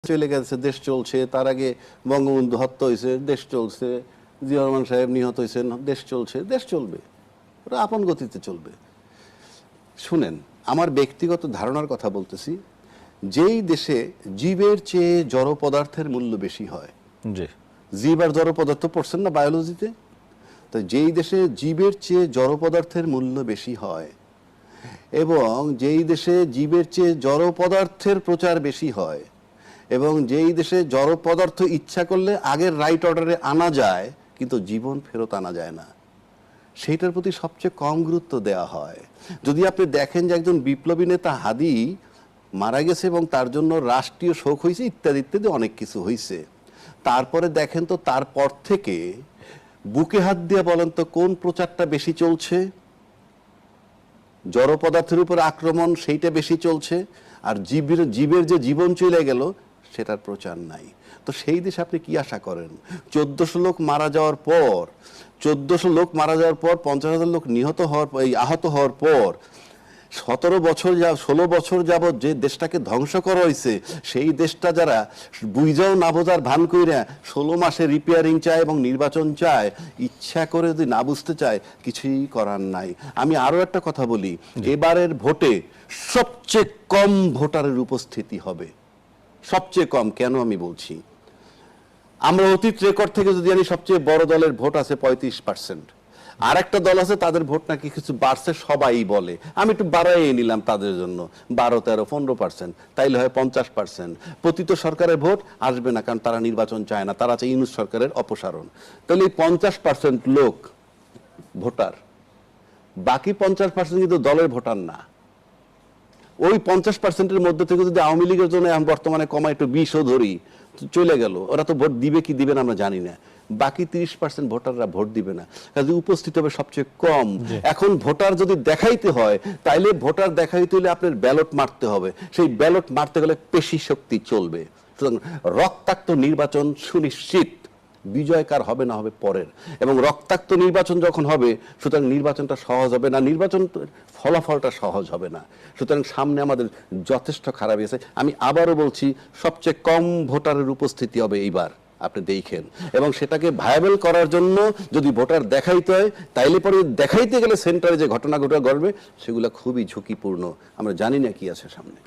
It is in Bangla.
চলে গেছে, দেশ চলছে। তার আগে বঙ্গবন্ধু হত্যা হয়েছে, দেশ চলছে। জিয়া রহমান সাহেব নিহত হয়েছেন, দেশ চলছে। দেশ চলবে, ওরা আপন গতিতে চলবে। শুনেন, আমার ব্যক্তিগত ধারণার কথা বলতেছি। যেই দেশে জীবের চেয়ে জড় পদার্থের মূল্য বেশি হয়, জীব আর জড় পদার্থ পড়ছেন না বায়োলজিতে? তো যেই দেশে জীবের চেয়ে জড় পদার্থের মূল্য বেশি হয় এবং যেই দেশে জীবের চেয়ে জড় পদার্থের প্রচার বেশি হয় এবং যেই দেশে জড় পদার্থ ইচ্ছা করলে আগের রাইট অর্ডারে আনা যায় কিন্তু জীবন ফেরত আনা যায় না, সেইটার প্রতি সবচেয়ে কম গুরুত্ব দেওয়া হয়। যদি আপনি দেখেন যে একজন বিপ্লবী নেতা হাদি মারা গেছে এবং তার জন্য রাষ্ট্রীয় শোক হয়েছে, ইত্যাদি ইত্যাদি অনেক কিছু হয়েছে, তারপরে দেখেন তো তারপর থেকে বুকে হাত দিয়ে বলেন তো কোন প্রচারটা বেশি চলছে? জড় পদার্থের উপর আক্রমণ, সেইটা বেশি চলছে, আর জীবের যে জীবন চলে গেল সেটার প্রচার নাই। তো সেই দেশে আপনি কি আশা করেন? 1400 লোক মারা যাওয়ার পর 50,000 লোক আহত হওয়ার পর 16 বছর যাবৎ যে দেশটাকে ধ্বংস করা হয়েছে, সেই দেশটা যারা বুঝাও না বোঝার ভান কইরা 16 মাসে রিপেয়ারিং চায় এবং নির্বাচন চায়, ইচ্ছা করে যদি না বুঝতে চায়, কিছুই করার নাই। আমি আরো একটা কথা বলি, এবারের ভোটে সবচেয়ে কম ভোটারের উপস্থিতি হবে, সবচেয়ে কম। কেন আমি বলছি? আমরা অতীত রেকর্ড থেকে যদি জানি, সবচেয়ে বড় দলের ভোট আছে 35%, আর একটা দল আছে তাদের ভোট নাকি কিছু বাড়ছে, সবাই বলে। আমি একটু বাড়াই নিলাম তাদের জন্য, 12, 13, 15%, তাইলে হয় 50%। পতিত সরকারের ভোট আসবে না, কারণ তারা নির্বাচন চায় না, তারা চায় ইউনূস সরকারের অপসারণ। তাহলে এই 50% লোক ভোটার, বাকি 50% কিন্তু দলের ভোটার না। ওই 50%-এর মধ্যে থেকে যদি আওয়ামী লীগের জন্য বর্তমানে কমা একটু 20ও ধরি, চলে গেল, ওরা তো ভোট দিবে কি দিবে না আমরা জানি না। বাকি 30% ভোটাররা ভোট দিবে না, কাজে উপস্থিত হবে সবচেয়ে কম। এখন ভোটার যদি দেখাইতে হয়, তাইলে ভোটার দেখাইতে হলে আপনার ব্যালট মারতে হবে। সেই ব্যালট মারতে গেলে পেশি শক্তি চলবে। সুতরাং রক্তাক্ত নির্বাচন সুনিশ্চিত। বিজয় কার হবে না হবে পরের, এবং রক্তাক্ত নির্বাচন যখন হবে, সুতরাং নির্বাচনটা সহজ হবে না, নির্বাচন ফলাফলটা সহজ হবে না। সুতরাং সামনে আমাদের যথেষ্ট খারাপ আছে। আমি আবারও বলছি, সবচেয়ে কম ভোটারের উপস্থিতি হবে এইবার, আপনি দেখেন। এবং সেটাকে ভায়াবল করার জন্য যদি ভোটার দেখাইতে হয়, তাইলে পরে দেখাইতে গেলে সেন্টারে যে ঘটনা ঘটবে সেগুলো খুবই ঝুঁকিপূর্ণ। আমরা জানি না কি আছে সামনে।